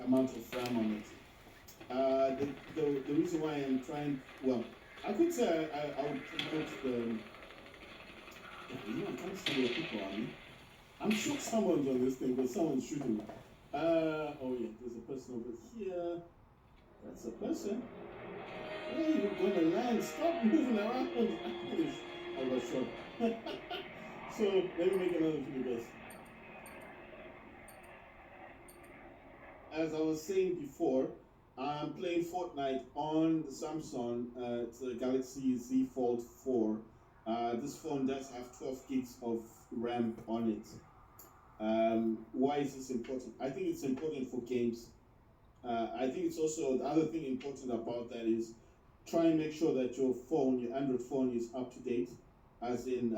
amount of RAM on it. The reason why I'm trying, well, I could say I would promote the, I can't see where people are. I'm sure someone's on this thing, but someone's shooting me. Oh yeah, there's a person over here. That's a person. Where are you gonna land? Stop moving around. I got shot. So let me make another video, guys. As I was saying before, I'm playing Fortnite on the Samsung. It's a Galaxy Z Fold 4. This phone does have 12 gigs of RAM on it. Why is this important? I think it's important for games. I think it's also the other thing important about that is try and make sure that your phone, your Android phone, is up to date, as in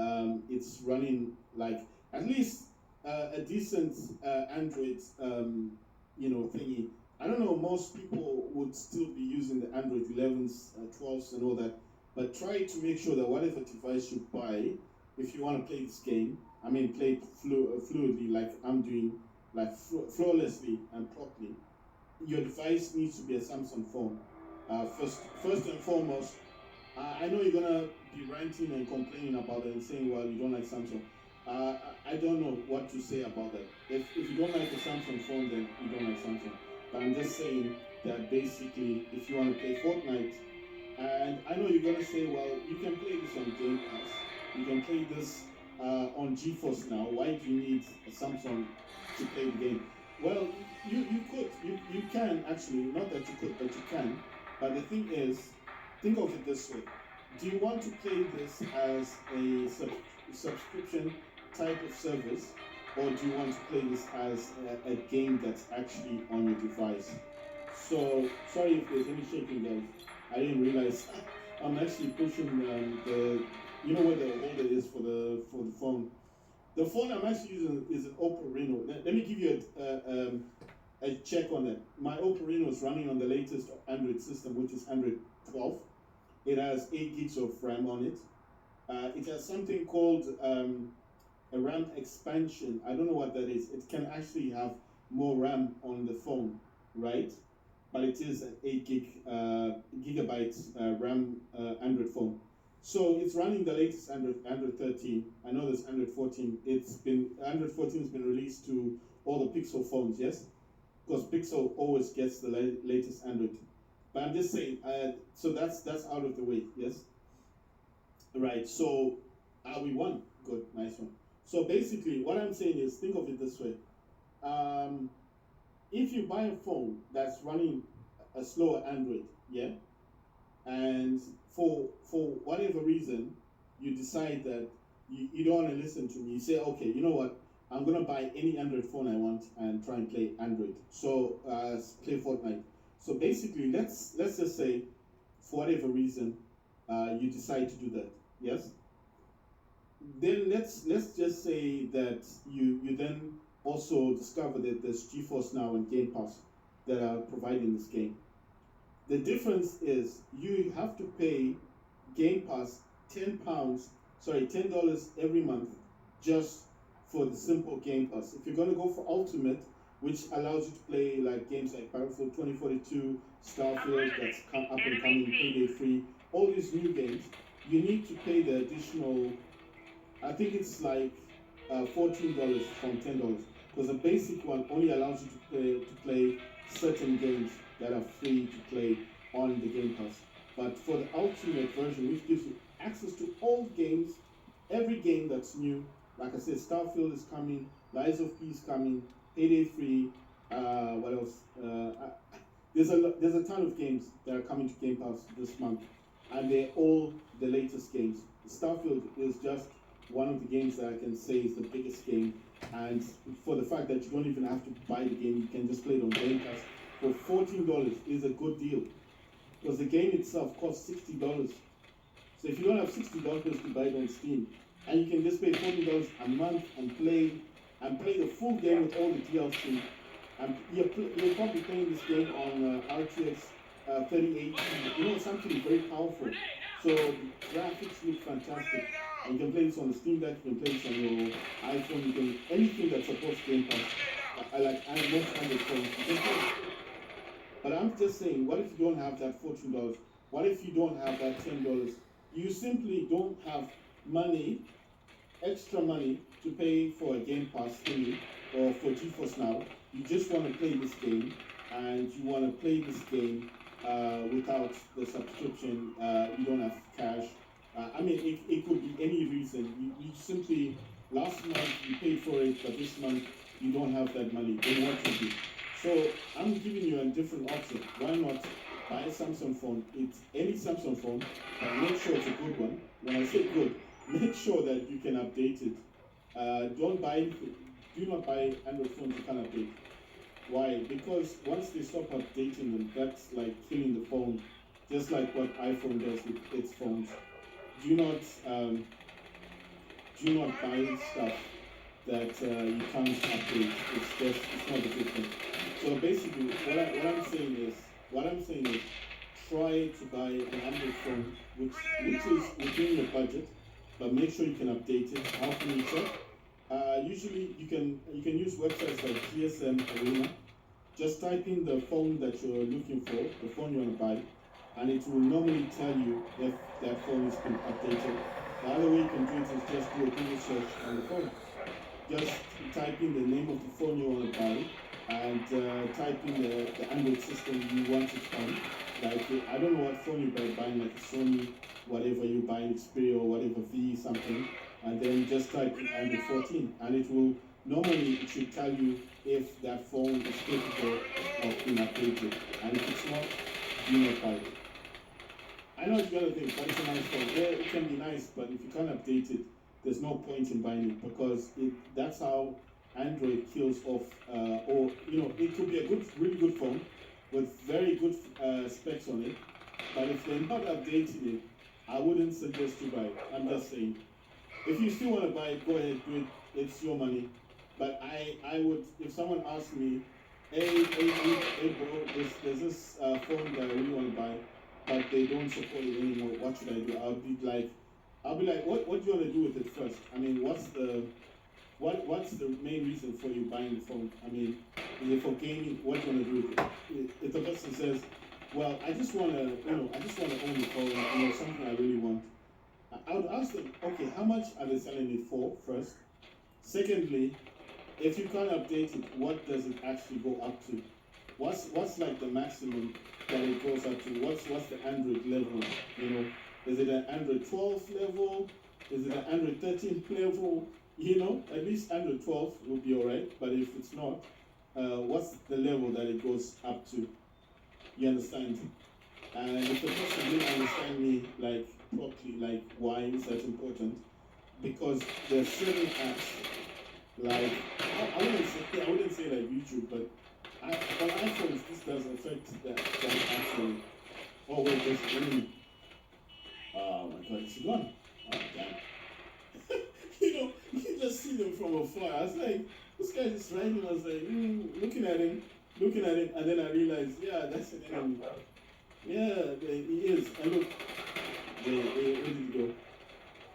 it's running like at least a decent Android, thingy. I don't know. Most people would still be using the Android 11s, 12s, and all that. But try to make sure that whatever device you buy, if you want to play this game, play it fluidly like I'm doing, like flawlessly and properly. Your device needs to be a Samsung phone. First and foremost, I know you're gonna be ranting and complaining about it and saying, well, you don't like Samsung. I don't know what to say about that. If you don't like a Samsung phone, then you don't like Samsung. But I'm just saying that basically, if you want to play Fortnite, and I know you're gonna say, well, you can play this on Game Pass. You can play this on GeForce now. Why do you need a Samsung to play the game? Well, you could, you can actually, not that you could, but you can. But the thing is, think of it this way. Do you want to play this as a subscription type of service, or do you want to play this as a game that's actually on your device? So, sorry if there's any shaking, guys. I didn't realize I'm actually pushing where the holder is for the phone. The phone I'm actually using is an Oppo Reno. Let me give you a check on that. My Oppo Reno is running on the latest Android system, which is Android 12. It has 8 gigs of RAM on it. It has something called a RAM expansion. I don't know what that is. It can actually have more RAM on the phone, right? But it is an 8 gigabytes RAM Android phone. So it's running the latest Android 13. I know there's Android 14. Android 14 has been released to all the Pixel phones, yes? Because Pixel always gets the latest Android. But I'm just saying, so that's out of the way, yes? Right, so we won. Good, nice one. So basically, what I'm saying is, think of it this way. If you buy a phone that's running a slower Android, yeah? And for whatever reason, you decide that you don't want to listen to me. You say, okay, you know what? I'm going to buy any Android phone I want and try and play Android. So play Fortnite. So basically, let's just say, for whatever reason, you decide to do that. Yes? Then let's just say that you then also discover that there's GeForce Now and Game Pass that are providing this game. The difference is you have to pay Game Pass $10 every month just for the simple Game Pass. If you're going to go for Ultimate, which allows you to play like games like Battlefield 2042, Starfield, that's up and coming, Payday 3, all these new games, you need to pay the additional, I think it's like $14 from $10, because the basic one only allows you to play certain games that are free to play on the Game Pass. But for the Ultimate version, which gives you access to all games, every game that's new, like I said, Starfield is coming, Lies of P is coming, Payday 3, what else? There's a ton of games that are coming to Game Pass this month, and they're all the latest games. Starfield is just one of the games that I can say is the biggest game, and for the fact that you don't even have to buy the game, you can just play it on Game Pass for $14 is a good deal, because the game itself costs $60. So if you don't have $60 to buy it on Steam, and you can just pay $40 a month and play the full game with all the DLC, and you're probably playing this game on RTX 3080, something very powerful. So the graphics look fantastic. And you can play this on the Steam Deck, you can play this on your iPhone, anything that supports Game Pass. I like most Android phones. I'm just saying, what if you don't have that $14? What if you don't have that $10? You simply don't have money, extra money to pay for a Game Pass thingy or for GeForce Now. You just want to play this game, and you want to play this game without the subscription. You don't have cash. I mean, it could be any reason. You simply, last month you paid for it, but this month you don't have that money. Then what you do? So I'm giving you a different option. Why not buy a Samsung phone? It's any Samsung phone, but make sure it's a good one. When I say good, make sure that you can update it. Do not buy Android phones you can't update. Why? Because once they stop updating them, that's like killing the phone, just like what iPhone does with its phones. Do not um, do not buy stuff that you can't update. It's not a good thing. So basically, what I'm saying is, try to buy an Android phone which is within your budget, but make sure you can update it. How can you check? Usually you can use websites like GSM Arena. Just type in the phone that you're looking for, the phone you want to buy, and it will normally tell you if that phone has been updated. The other way you can do it is just do a Google search on the phone. Just type in the name of the phone you want to buy, and type in the Android system you want it on. Like, I don't know what phone you're buying, like a Sony, whatever you buy, Xperia or whatever V something, and then just type in Android 14, and it should tell you if that phone is capable of being updated, and if it's not, do not buy it. I know you're gonna think, but it's a nice phone. Yeah, it can be nice, but if you can't update it, there's no point in buying it, because that's how Android kills off, or it could be a really good phone with very good specs on it, but if they're not updating it, I wouldn't suggest you buy it. I'm just saying. If you still want to buy it, go ahead, do it. It's your money. But I would, if someone asked me, hey bro, there's this phone that I really want to buy, but they don't support it anymore. What should I do? I'll be like, what do you want to do with it first? I mean, what's the main reason for you buying the phone? I mean, is it for gaming? What do you want to do with it? If the person says, well, I just want to own the phone, something I really want, I would ask them, okay, how much are they selling it for first? Secondly, if you can't update it, what does it actually go up to? What's like the maximum that it goes up to? What's the Android level? Is it an Android 12 level? Is it an Android 13 level? At least Android 12 will be alright. But if it's not, what's the level that it goes up to? You understand? And if the person didn't understand me like properly, like why is that important? Because there's certain apps like I wouldn't say like YouTube, but on iPhones this does affect that actually. Oh wait, there's an oh my god, it's gone. Oh damn. You just see them from afar. I was like, this guy just riding. I was like, looking at him, and then I realized, yeah, that's an enemy. Yeah, he is. And look, where did he go?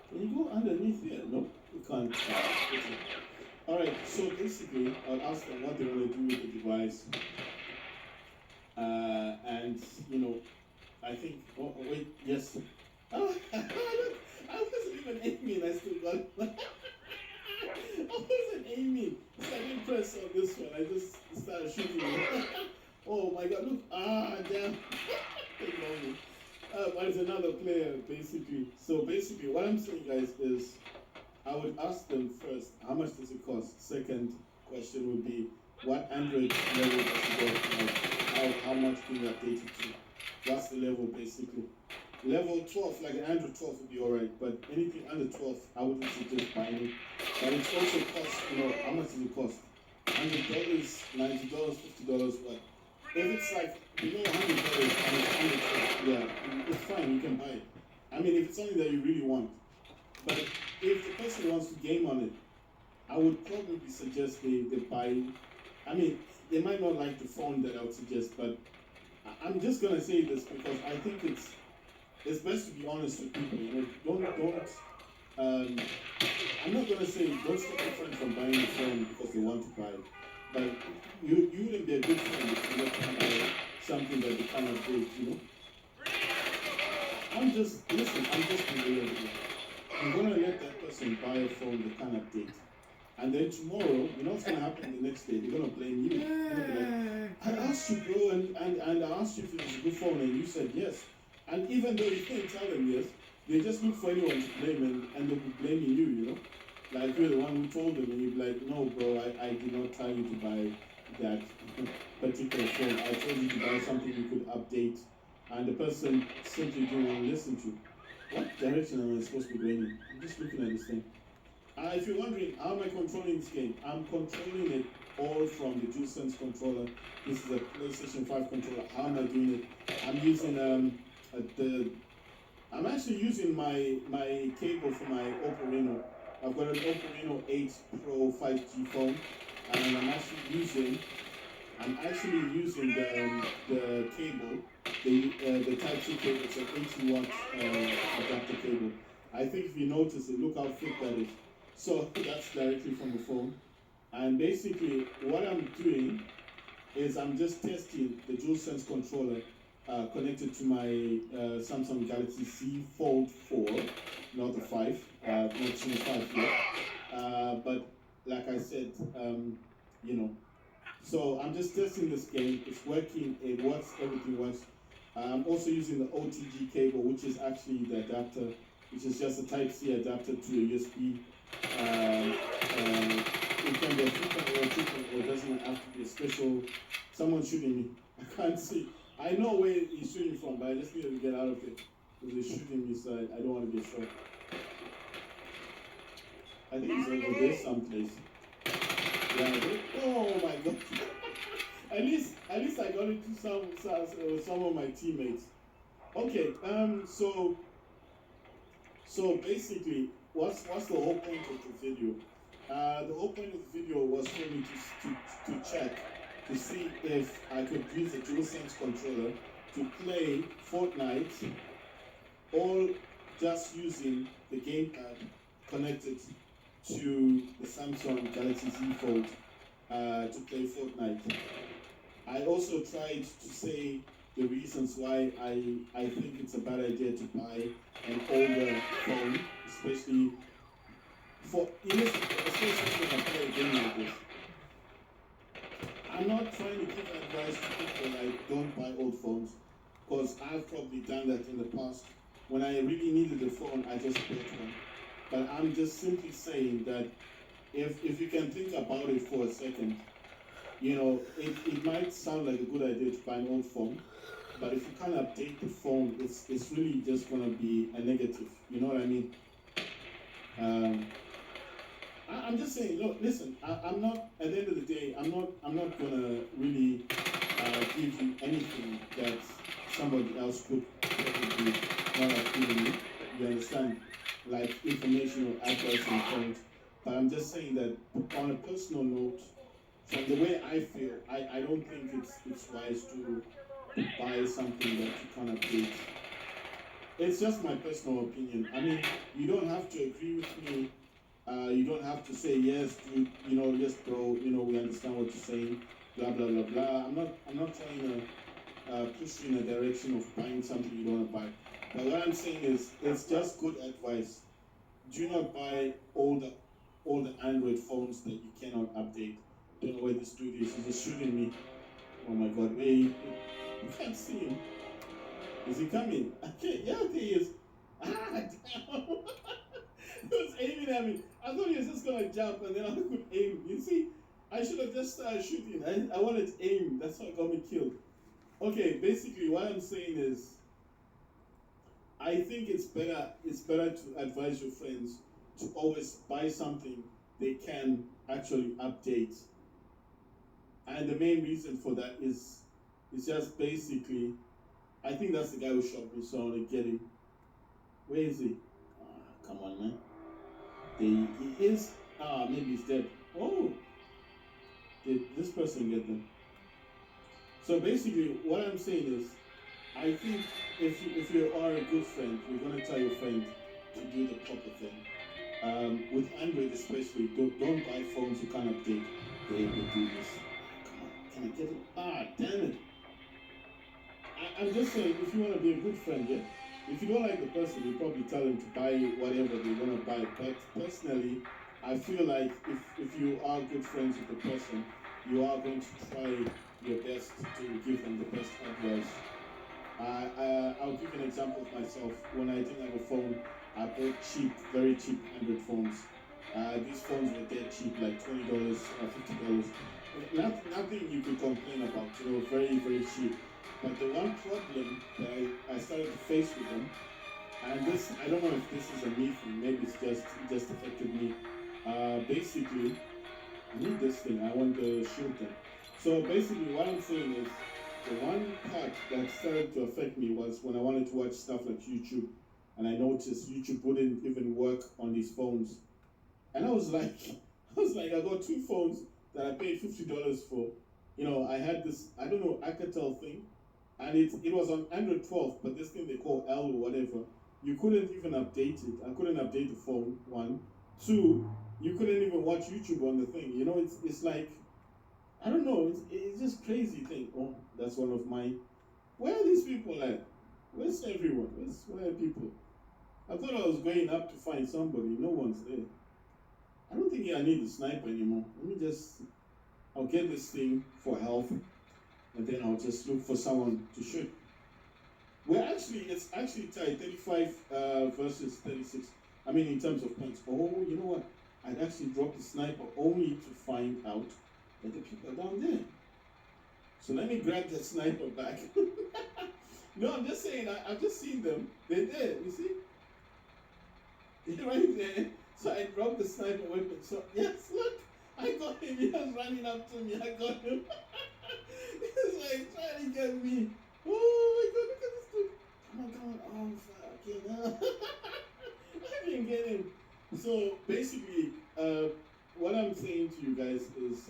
Can you go underneath here? Nope, you can't. Alright, so basically, I'll ask them what they want to do with the device. And, I think, oh wait, yes. Oh, I wasn't even aiming, I still got I wasn't aiming. So I didn't press on this one, I just started shooting it. Oh my god, look, damn. But it's another player, basically. So basically, what I'm saying, guys, is I would ask them first, how much does it cost? Second question would be, what Android level does it go to? How much can you update it to? What's the level, basically? Level 12, like an Android 12 would be alright, but anything under 12, I wouldn't suggest buying it. But it also costs, how much does it cost? $100, $90, $50, what? If it's like $100 and it's yeah, it's fine, you can buy it. I mean, if it's something that you really want. But if the person wants to game on it, I would probably suggest they buy. I mean, they might not like the phone that I would suggest, but I'm just gonna say this because I think it's best to be honest with people. Don't. I'm not gonna say don't stop your friend from buying a phone because they want to buy it, but you wouldn't be a good friend if you let them buy something that that they can't update, you know. I'm just being real with you. I'm gonna let that person buy a phone they can't update. And then tomorrow, you know what's gonna happen the next day? They're gonna blame you. They're gonna be like, I asked you, bro, and I asked you if it was a good phone, and you said yes. And even though you can't tell them yes, they just look for anyone to blame, and they'll be blaming you, you know? Like you're the one who told them, and you'll be like, no, bro, I did not tell you to buy that particular phone. I told you to buy something you could update, and the person simply didn't want to listen to. What direction am I supposed to be going in? I'm just looking at this thing. If you're wondering, how am I controlling this game? I'm controlling it all from the DualSense controller. This is a PlayStation 5 controller. How am I doing it? I'm using I'm actually using my cable for my Oppo Reno. I've got an Oppo Reno 8 Pro 5G phone, and I'm actually using the cable, the Type C cable. It's an 80 watt adapter cable. I think if you notice it, look how thick that is. So that's directly from the phone. And basically, what I'm doing is I'm just testing the DualSense controller connected to my Samsung Galaxy Z Fold 4, not the 5, not the 5 yet. But like I said, you know, so I'm just testing this game. It's working. It works. Everything works. I'm also using the OTG cable, which is actually the adapter, which is just a Type C adapter to a USB. It can be a 3.0, 2.0, doesn't have to be a special. Someone's shooting me. I can't see. I know where he's shooting from, but I just need to get out of it. Because he's shooting me, so I don't want to get shot. I think he's over there someplace. Yeah, oh my god. at least I got into some of my teammates. Okay, so basically, what's the whole point of the video? The whole point of the video was for me to check to see if I could use a DualSense controller to play Fortnite, all just using the gamepad connected to the Samsung Galaxy Z Fold to play Fortnite. I also tried to say the reasons why I think it's a bad idea to buy an older phone, especially especially when I play a game like this. I'm not trying to give advice to people like don't buy old phones, because I've probably done that in the past. When I really needed a phone, I just bought one. But I'm just simply saying that if you can think about it for a second, you know, it might sound like a good idea to buy an old phone, but if you can't update the phone, it's really just gonna be a negative. You know what I mean? I'm just saying. Look, listen. I'm not. At the end of the day, I'm not gonna really give you anything that somebody else could probably not have given you. You understand? Like information or advice and points. But I'm just saying that on a personal note, from the way I feel, I don't think it's wise to buy something that you can't update. It's just my personal opinion. I mean, you don't have to agree with me. You don't have to say yes, dude. You know, yes, bro. You know, we understand what you're saying. Blah blah blah blah. I'm not trying to push you in a direction of buying something you don't want to buy. But what I'm saying is, it's just good advice. Do not buy older Android phones that you cannot update. Don't know where this dude is. He's just shooting me. Oh my god, wait. You can't see him. Is he coming? Okay, yeah, there he is. Ah, damn. He was aiming at me. I thought he was just gonna jump and then I could aim. You see, I should have just started shooting. I wanted to aim. That's what got me killed. Okay, basically what I'm saying is, I think it's better to advise your friends to always buy something they can actually update. And the main reason for that is just basically, I think that's the guy who shot me, so I want to get him. Where is he? Come on, man. He is. Maybe he's dead. Oh, did this person get them? So basically, what I'm saying is, I think if you are a good friend, you're gonna tell your friend to do the proper thing. With Android especially, don't buy phones you can't update. They will do this. Come on, can I get it? Damn it! I'm just saying, if you want to be a good friend, yeah. If you don't like the person, you probably tell them to buy whatever they want to buy. But personally, I feel like if you are good friends with the person, you are going to try your best to give them the best advice. I'll give you an example of myself. When I didn't have a phone, I bought cheap, very cheap Android phones. These phones were dead cheap, like $20, $50. Nothing you could complain about. You know, very, very cheap. But the one problem that I started to face with them, and this, I don't know if this is a me thing, maybe it's just affected me. Basically, I need this thing. I want the shield thing. So basically, what I'm saying is, the one part that started to affect me was when I wanted to watch stuff like YouTube, and I noticed YouTube wouldn't even work on these phones, and I was like, I got two phones that I paid $50 for. You know, I had this, I don't know, Alcatel thing, and it was on Android 12, but this thing they call L or whatever, you couldn't even update it. I couldn't update the phone. One, two, you couldn't even watch YouTube on the thing. You know, it's like, I don't know. It's just crazy thing. Oh, that's one of my. Where are these people at? Where's everyone? Where are people? I thought I was going up to find somebody. No one's there. I don't think I need the sniper anymore. I'll get this thing for health, and then I'll just look for someone to shoot. It's actually tied 35 versus 36. I mean, in terms of points. Oh, you know what? I'd actually dropped the sniper only to find out that the people are down there. So let me grab that sniper back. No, I'm just saying, I've just seen them. They're there, you see? They're right there. So I dropped the sniper weapon. So, yes, look, I got him. He was running up to me. I got him. He's like trying to get me. Oh my God, look at this dude. Come on. Oh, fucking hell. I didn't get him. So basically, what I'm saying to you guys is,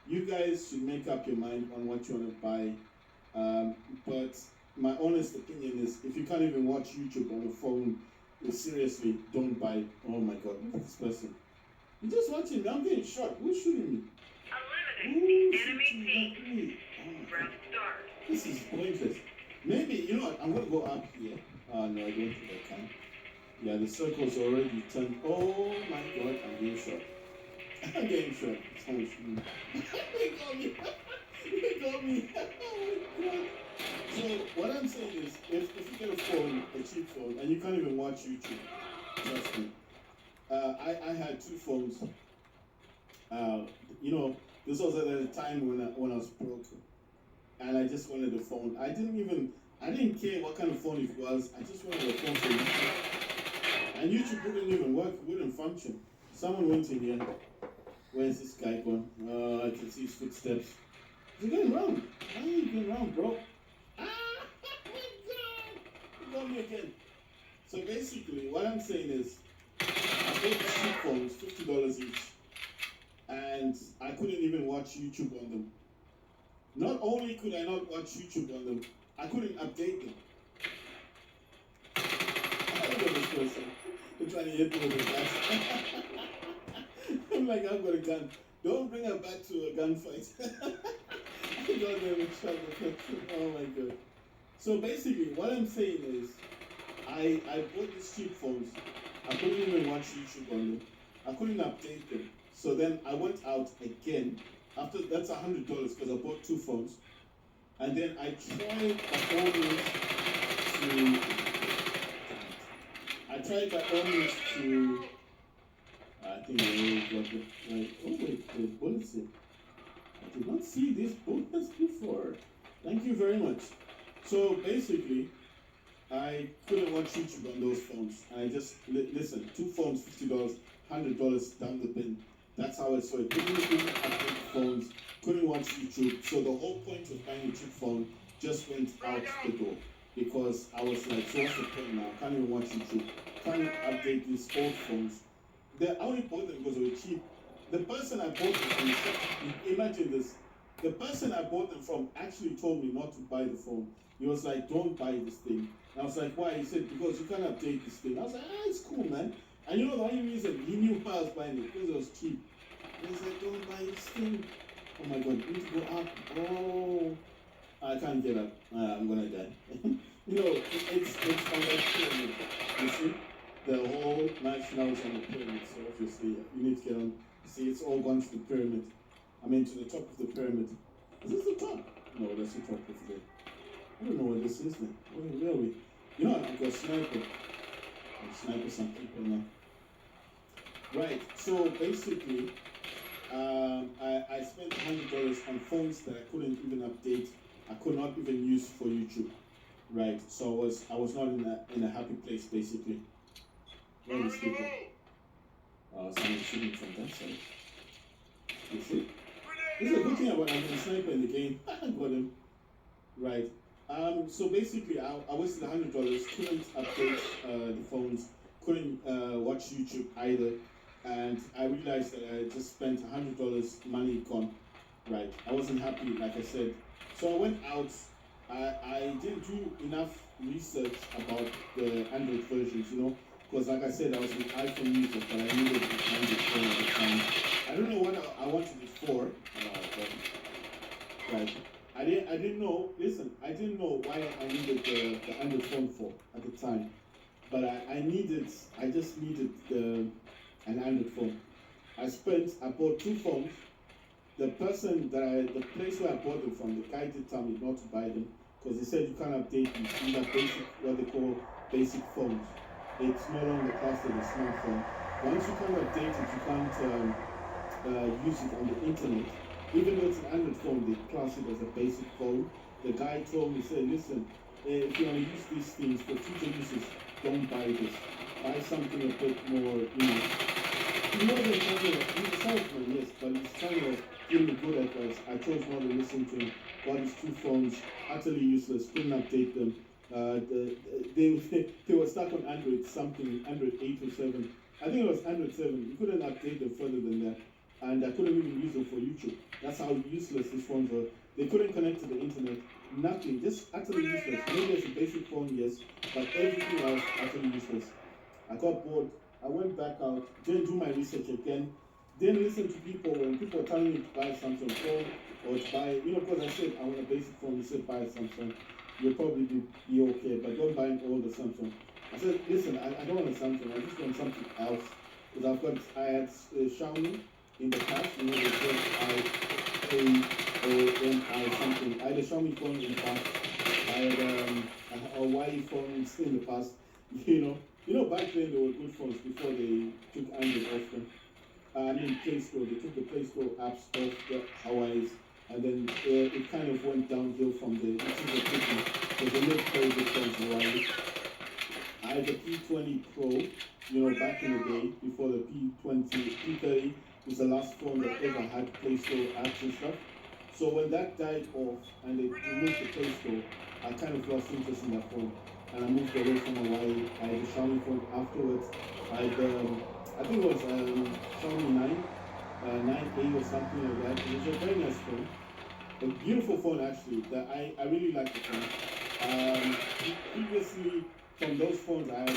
you guys should make up your mind on what you want to buy. But my honest opinion is, if you can't even watch YouTube on the phone, seriously, don't buy. Oh my God, look at this person. You're just watching me. I'm getting shot. Who's shooting me? Eliminate the enemy team. Round start. This is pointless. Maybe, you know what? I'm going to go up here. No, I don't think I can. Yeah, the circle's already turned. Oh my God, I'm getting shot. I'm getting shot. Someone's shooting. They got me. They got me. Oh my God. So what I'm saying is, if you get a phone, a cheap phone, and you can't even watch YouTube, trust me. I had two phones. You know, this was at a time when I was broke, and I just wanted a phone. I didn't care what kind of phone it was. I just wanted a phone for YouTube. And YouTube wouldn't even work, wouldn't function. Someone went in here. Where's this guy gone? I can see his footsteps. He's going round. Why are you going round, bro? Ah, oh my God! He got me again. So basically, what I'm saying is, I bought cheap phones, $50 each, and I couldn't even watch YouTube on them. Not only could I not watch YouTube on them, I couldn't update them. I don't know this person. They're trying to hit me with a gun. I'm like, I've got a gun. Don't bring her back to a gunfight. I got them in trouble. Oh my God. So basically, what I'm saying is, I bought these cheap phones. I couldn't even watch YouTube on them. I couldn't update them. So then I went out again. After that's $100 because I bought two phones. And then I tried by all means to. I think I already got the right. Oh wait, the bullets here. I did not see these bullets before. Thank you very much. So basically, I couldn't watch YouTube on those phones. And I just listen. Two phones, $50, $100 down the bin. That's how I saw it. Couldn't update phones. Couldn't watch YouTube. So the whole point of buying a cheap phone just went out the door. Because I was like, so what's the point now? I can't even watch YouTube. Can't update these old phones. I only bought them because they were cheap. The person I bought them from, imagine this. The person I bought them from actually told me not to buy the phone. He was like, don't buy this thing. And I was like, why? He said, because you can't update this thing. I was like, it's cool, man. And you know the only reason he knew why I was buying it, because it was cheap. And he's like, don't buy this thing. Oh my God, you need to go up. Oh. I can't get up. I'm gonna die. It's on that pyramid. You see, the whole match now is on the pyramid. So obviously, you need to get on. See, it's all gone to the pyramid. I mean, to the top of the pyramid. Is this the top? No, that's the top of the. I don't know what this is then. Where are we? You know, I've got sniper. I'll sniper some people now. Right. So basically, I spent $100 on phones that I couldn't even update. I could not even use for YouTube. Right. So I was not in a happy place basically. Where is people? Someone shooting from that side. You see? This is a good thing about having a sniper in the game. I got him. Right. So basically, I wasted $100. Couldn't update the phones. Couldn't watch YouTube either. And I realized that I just spent $100 money gone. Right. I wasn't happy, like I said. So I went out. I didn't do enough research about the Android versions, because like I said, I was an iPhone user, but I needed an Android phone at the time. I don't know what I wanted it for. Right. I didn't know. Listen, I didn't know why I needed the Android phone for at the time, but I just needed an Android phone. I bought two phones. The place where I bought them from, the guy did tell me not to buy them because he said you can't update these. These are what they call basic phones. It's no longer classed as a smartphone. Once you can't update it, you can't use it on the internet. Even though it's an Android phone, they class it as a basic phone. The guy told me, said, listen, if you want to use these things for future uses, don't buy this. Buy something a bit more, He wasn't trying to, he's a salesman, yes, but he's trying to give me good advice. I chose not to listen to him. Got his two phones, utterly useless, couldn't update them. They were stuck on Android 8 or 7. I think it was Android 7. You couldn't update them further than that. And I couldn't even use them for YouTube. That's how useless these phones were. They couldn't connect to the internet. Nothing. Just utterly useless. Maybe it's a basic phone, yes, but everything else utterly useless. I got bored. I went back out, didn't do my research again, didn't listen to people when people were telling me to buy a Samsung phone or to buy, because I said I want a basic phone. He said buy a Samsung. You'll probably be okay, but don't buy all the Samsung. I said, listen, I don't want a Samsung. I just want something else. Because I had Xiaomi in the past, the something. I had a Xiaomi phone in the past. I had a Huawei phone in the past. Back then they were good phones before they took Android off them. Play Store. They took the Play Store apps off the Hawaii's, and then it kind of went downhill from there. This is a pity because they made very good phones Hawaii. I had the P20 Pro, back in the day before the P30 was the last phone that ever had Play Store apps and stuff. So when that died off and they removed the Play Store, I kind of lost interest in that phone. And I moved away from Hawaii. I had a Xiaomi phone afterwards. I think it was Xiaomi 9A or something like that. It was a very nice phone. A beautiful phone actually. That I really liked the phone. Previously, from those phones, I had the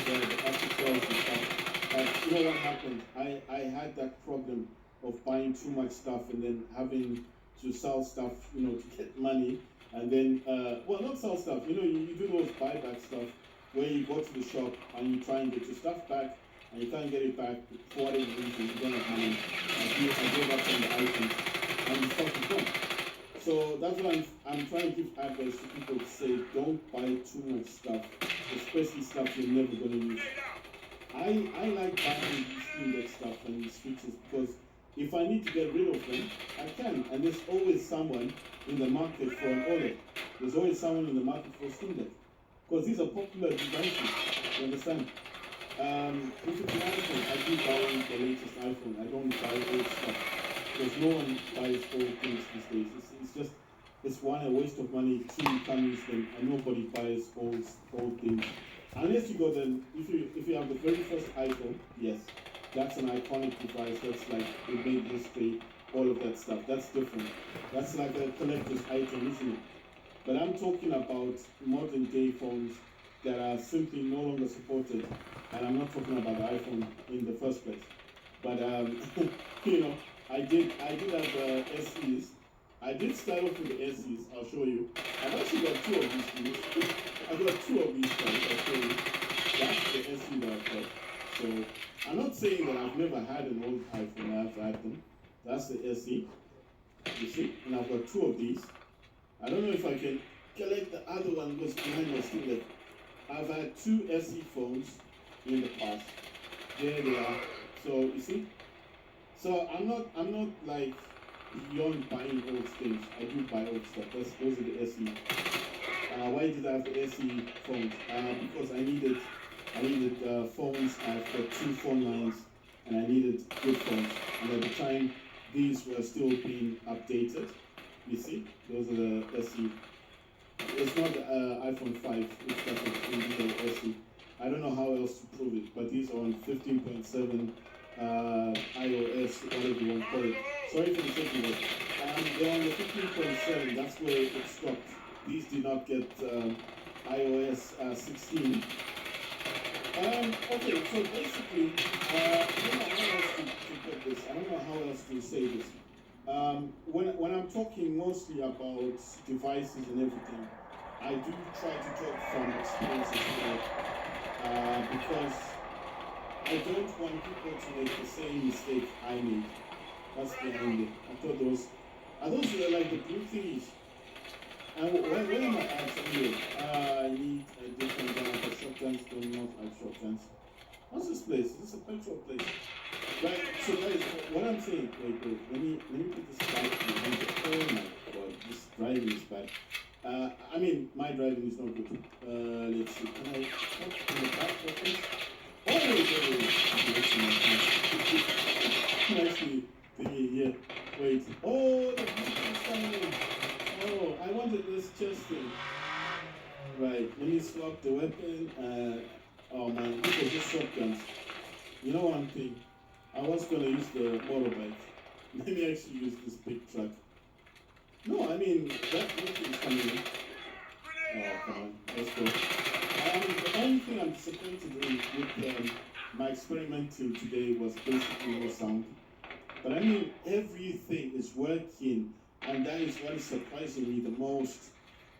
Apple and stuff. But you know what happened? I had that problem of buying too much stuff and then having to sell stuff, to get money. And then, not sell stuff, you do those buyback stuff where you go to the shop and you try and get your stuff back and you can't get it back for whatever reason, you don't have money. I gave up on the items and the stuff is gone. So that's what I'm trying to give advice to people to say, don't buy too much stuff, especially stuff you're never going to use. I like buying these index stuff and these features because if I need to get rid of them, I can. And there's always someone in the market for an OLED. There's always someone in the market for a Steam Deck. Because these are popular devices, you understand? If it's an iPhone, I do buy the latest iPhone. I don't buy old stuff. Because no one buys old things these days. It's one, a waste of money, two, you can't use them, and nobody buys old things. Unless you got if you have the very first iPhone, yes, that's an iconic device. That's like it made history, all of that stuff. That's different. That's like a collector's item, isn't it? But I'm talking about modern day phones that are simply no longer supported, and I'm not talking about the iPhone in the first place. But I did have the SEs. I did start off with the SEs. I'll show you. I've actually got two of these things. I got two of these guys. I tell you, that's the SE that I've got. So I'm not saying that I've never had an old iPhone. I've had them. That's the SE. You see, and I've got two of these. I don't know if I can collect the other one because behind my screen. Like, I've had two SE phones in the past. There they are. So you see. So I'm not like beyond buying old things. I do buy old stuff. Those are the SE. Why did I have the SE phones? Because I needed phones. I've got two phone lines, and I needed good phones. And at the time, these were still being updated. You see, those are the SE. It's not the iPhone 5. It's the SE. I don't know how else to prove it, but these are on 15.7 iOS, whatever you want to call it. Sorry for the technical. They're on the 15.7. That's where it stopped. These did not get iOS 16. Okay, so basically, I don't know how else to put this. I don't know how else to say this. When I'm talking mostly about devices and everything, I do try to talk from experience as well, because I don't want people to make the same mistake I made. That's behind it. I thought those were like the blue thingies. And where am I at anyway? I need a different gun. I've got shotguns, do not have shotguns. What's this place? This is a petrol place. Right, so guys, what I'm saying, wait, let me put this back behind it. Oh my god, this driving is bad. I mean, my driving is not good. Let's see, can I talk in the back of this? Oh, wait. Nicely thingy here. Wait. Oh, the people standing. Oh, I wanted this chest thing. Right, let me swap the weapon. Oh man, look at this shotguns. You know one thing? I was gonna use the motorbike. Let me actually use this big truck. No, I mean, that thing is coming in. Oh, come on, let's go. The only thing I'm disappointed with my experimenting today was basically no sound. But I mean, everything is working, and that is what is surprising me the most.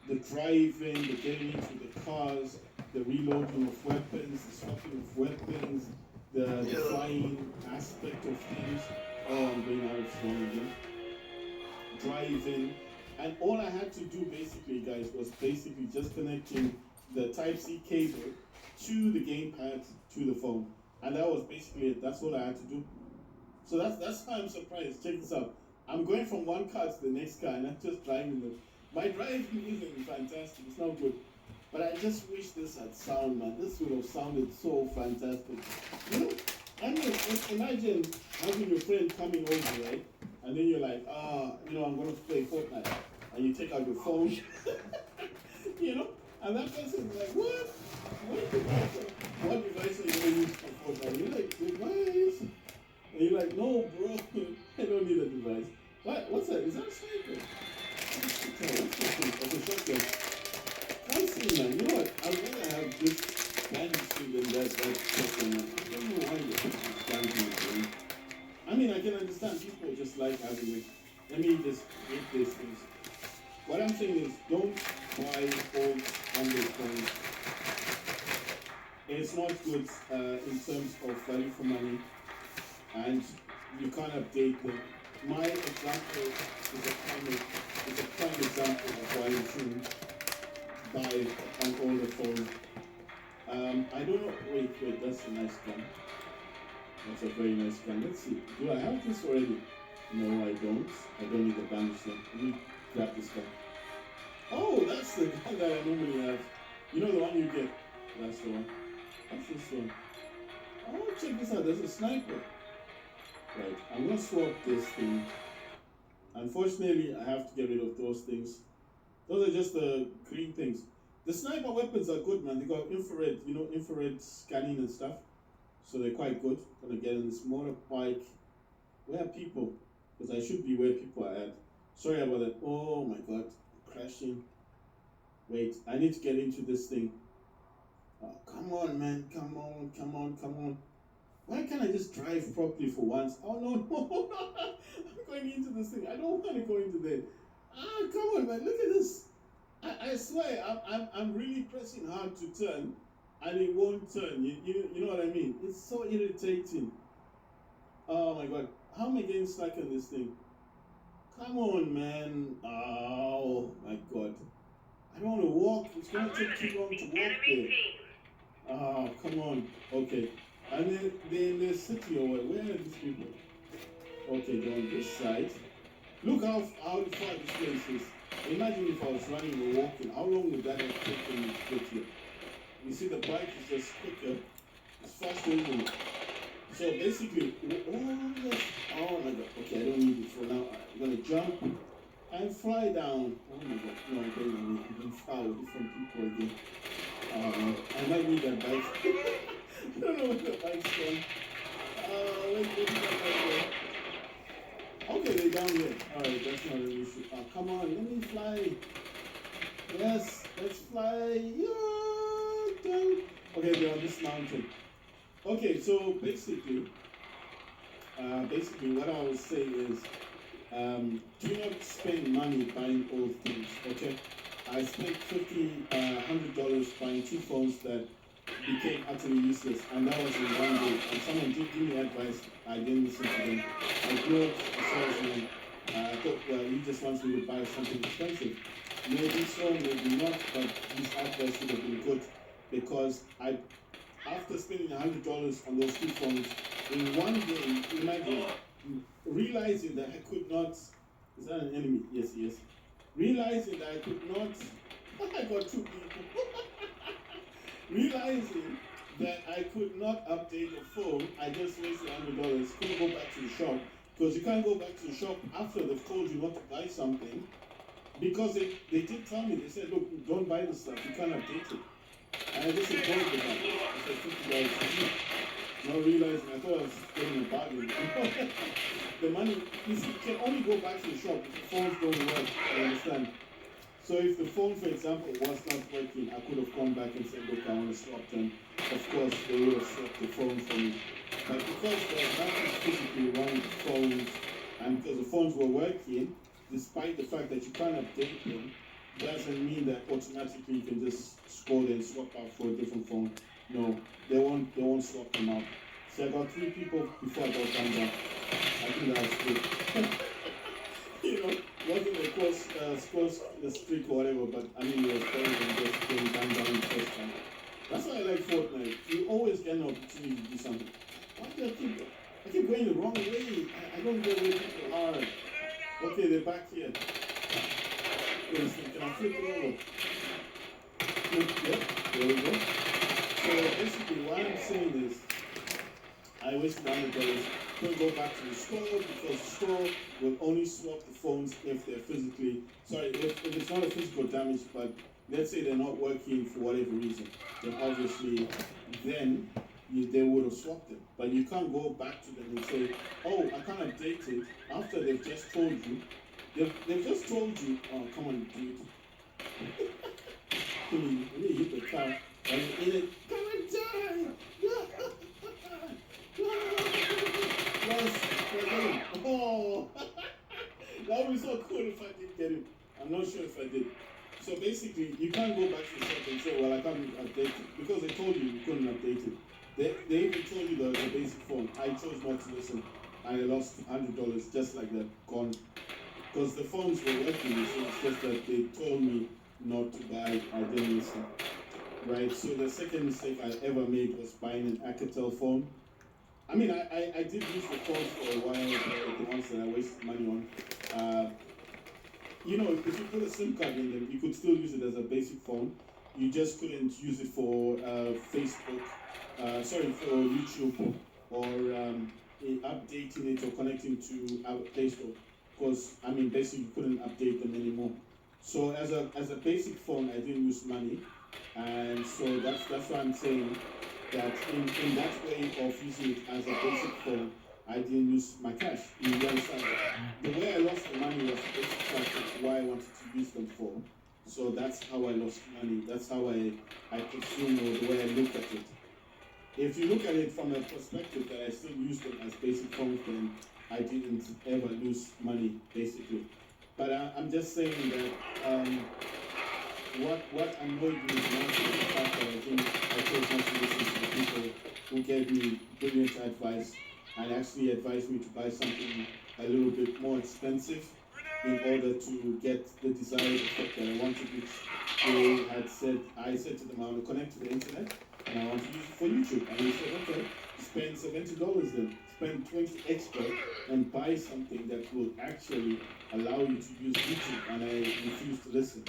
The driving, the getting into the cars, the reloading of weapons, the swapping of weapons, the flying aspect of things. Oh, I'm going out of phone again. Driving. And all I had to do basically, guys, was basically just connecting the Type-C cable to the gamepad to the phone. And that was basically it. That's all I had to do. So that's why I'm surprised. Check this out. I'm going from one car to the next car and I'm just driving them. My driving isn't fantastic. It's not good. But I just wish this had sound, man. This would have sounded so fantastic. You know, I mean, imagine having your friend coming over, right? And then you're like, I'm going to play Fortnite. And you take out your phone, you know? And that person's like, what? What device are you going to use for Fortnite? You're like, device? And you're like, no, bro, I don't need a device. What's that? Is that a sniper? What's this thing? That's a shotgun. I see, man. You know what? I'd rather have this bandaging than that shotgun, man. I don't know why they put this bandaging. I mean, I can understand people just like having it. Let me just make this things. What I'm saying is, don't buy old Android phones. It's not good in terms of value for money, and you can't update them. My example is a prime example of why you shouldn't buy an older phone. I don't know. Wait, that's a nice gun. That's a very nice gun. Let's see. Do I have this already? No, I don't. I don't need the bandage then. Let me grab this gun. Oh, that's the gun that I normally have. You know the one you get? That's the one. What's this one? Oh, check this out. There's a sniper. Right, I'm gonna swap this thing. Unfortunately, I have to get rid of those things. Those are just the green things. The sniper weapons are good, man. They got infrared, infrared scanning and stuff. So they're quite good. Gonna get in this motorbike. Where are people? Because I should be where people are at. Sorry about that. Oh my god, crashing. Wait, I need to get into this thing. Oh, come on, man. Come on. Why can't I just drive properly for once? Oh, no. I'm going into this thing. I don't want to go into there. Come on, man. Look at this. I I swear, I'm really pressing hard to turn, and it won't turn. You know what I mean? It's so irritating. Oh my god, how am I getting stuck in this thing? Come on, man. Oh my god. I don't want to walk. It's going to take too long to walk there. Oh, come on. Okay. And then they're in the city or what? Where are these people? Okay, they're on this side. Look how far this place is. Imagine if I was running or walking. How long would that have taken me to get here? You see, the bike is just quicker. It's faster, isn't it? So basically, oh yes. Oh my god. Okay, I don't need it for now. I'm going to jump and fly down. Oh my god. No, I'm going away. I'm going to fly with different people again. I might need that bike. I don't know what the bike's from. Where's that bike? Okay, they're down here. Alright, that's not an issue. Come on, let me fly. Yes, let's fly. Yeah, okay, they're on this mountain. Okay, so basically what I would say is, do not spend money buying old things, okay? I spent $100 buying 2 phones that became utterly useless, and that was in one day. And someone did give me advice, I didn't listen to them. I brought a salesman. I thought, well, he just wants me to buy something expensive. Maybe so, maybe not, but his advice would have been good, because after spending $100 on those 2 phones, in one day, imagine, realizing that I could not, is that an enemy? Yes, yes. Realizing that I could not, I got 2 people. Realizing that I could not update the phone, I just wasted $100. Couldn't go back to the shop, because you can't go back to the shop after they've told you not to buy something, because they did tell me, they said, look, don't buy the stuff, you can't update it. And I just ignored the back. I said $50. Not realizing, I thought I was getting a bargain. The money, you see, you can only go back to the shop if the phones don't work, you understand? So if the phone, for example, was not working, I could have gone back and said, look, I want to swap them. Of course, they would have swapped the phone for me. But because there's nothing physically wrong with phones, and because the phones were working, despite the fact that you can't update them, doesn't mean that automatically you can just scroll and swap out for a different phone. No, they won't swap them out. So I got 3 people before I got done down. I think that was good. You know, wasn't a course the streak or whatever, but I mean it was better than just getting done the first time. That's why I like Fortnite. You always get an opportunity to do something. Why do I keep going the wrong way? I don't get where people are. Okay, they're back here. Can I flip it over? Yep, there we go. So basically what I'm saying is, I wasted $100. Couldn't go back to the store, because the store will only swap the phones if they're if it's not a physical damage, but let's say they're not working for whatever reason, then obviously they would have swapped them. But you can't go back to them and say, oh, I can't update it, after they've just told you. They've just told you, oh, come on, dude. When you hit the car, and you're in it, come and die! Yes, we're getting. Oh, that would be so cool if I did get him. I'm not sure if I did. So basically, you can't go back to the shop and say, well, I can't update it, because they told you couldn't update it. They even told you the basic phone. I chose not to listen. I lost $100 just like that, gone. Because the phones were working, so it's just that they told me not to buy. I didn't listen. Right, so the second mistake I ever made was buying an Alcatel phone. I mean, I did use the phones for a while, the ones that I wasted money on. You know, if you put a SIM card in them, you could still use it as a basic phone. You just couldn't use it for Facebook, for YouTube, or updating it or connecting to our Play Store. Because, I mean, basically you couldn't update them anymore. So as a basic phone, I didn't use money. And so that's why I'm saying that in that way of using it as a basic phone, I didn't use my cash. You understand? The way I lost the money was the basic fact of why I wanted to use them for. So that's how I lost money. That's how I consume, or the way I look at it. If you look at it from a perspective that I still use them as basic phones, then I didn't ever lose money, basically. But I'm just saying that what annoyed me the most was the fact that I think I chose not to listen to the people who gave me brilliant advice and actually advised me to buy something a little bit more expensive in order to get the desired effect that I wanted, which they had said. I said to them, I want to connect to the internet and I want to use it for YouTube. And they said, okay, spend $70 then, spend 20 extra and buy something that will actually allow you to use YouTube. And I refused to listen.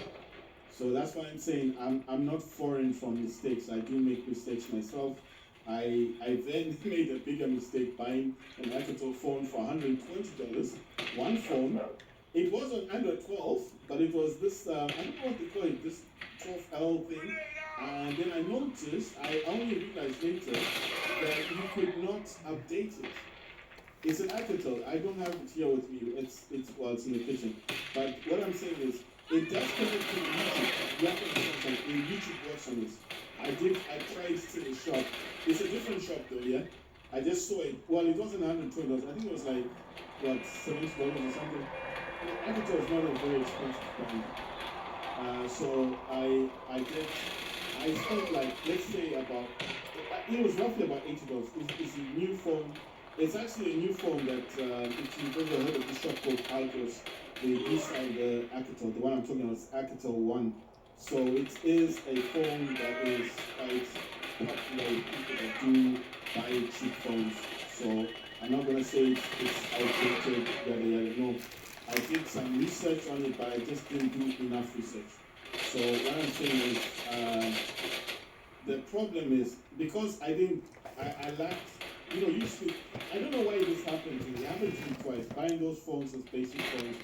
So that's why I'm saying I'm not foreign from mistakes. I do make mistakes myself. I then made a bigger mistake buying an Alcatel phone for $120. One phone. It was an Android 12, but it was this, I don't know what they call it, this 12L thing. And then I noticed, I only realized later that you could not update it. It's an Alcatel. I don't have it here with me. It's well, it's in the kitchen. But what I'm saying is, it does connect to YouTube. You have to understand something. YouTube works on this. I tried to the shop. It's a different shop though, yeah? I just saw it. Well, it wasn't $120. I think it was like, what, $70 or something. Alcatel is not a very expensive brand. So I spent like, let's say about, it was roughly about $80. It's a new phone. It's actually a new phone that, if you've ever heard of the shop called Algos, they resell the Alcatel. The one I'm talking about is Alcatel 1. So it is a phone that is quite popular with people that do buy cheap phones. So I'm not going to say it's outdated, yada yada. No, I did some research on it, but I just didn't do enough research. So what I'm saying is, the problem is because I lacked, usually, I don't know why this happened to me. It happened to me twice. Buying those phones as basic phones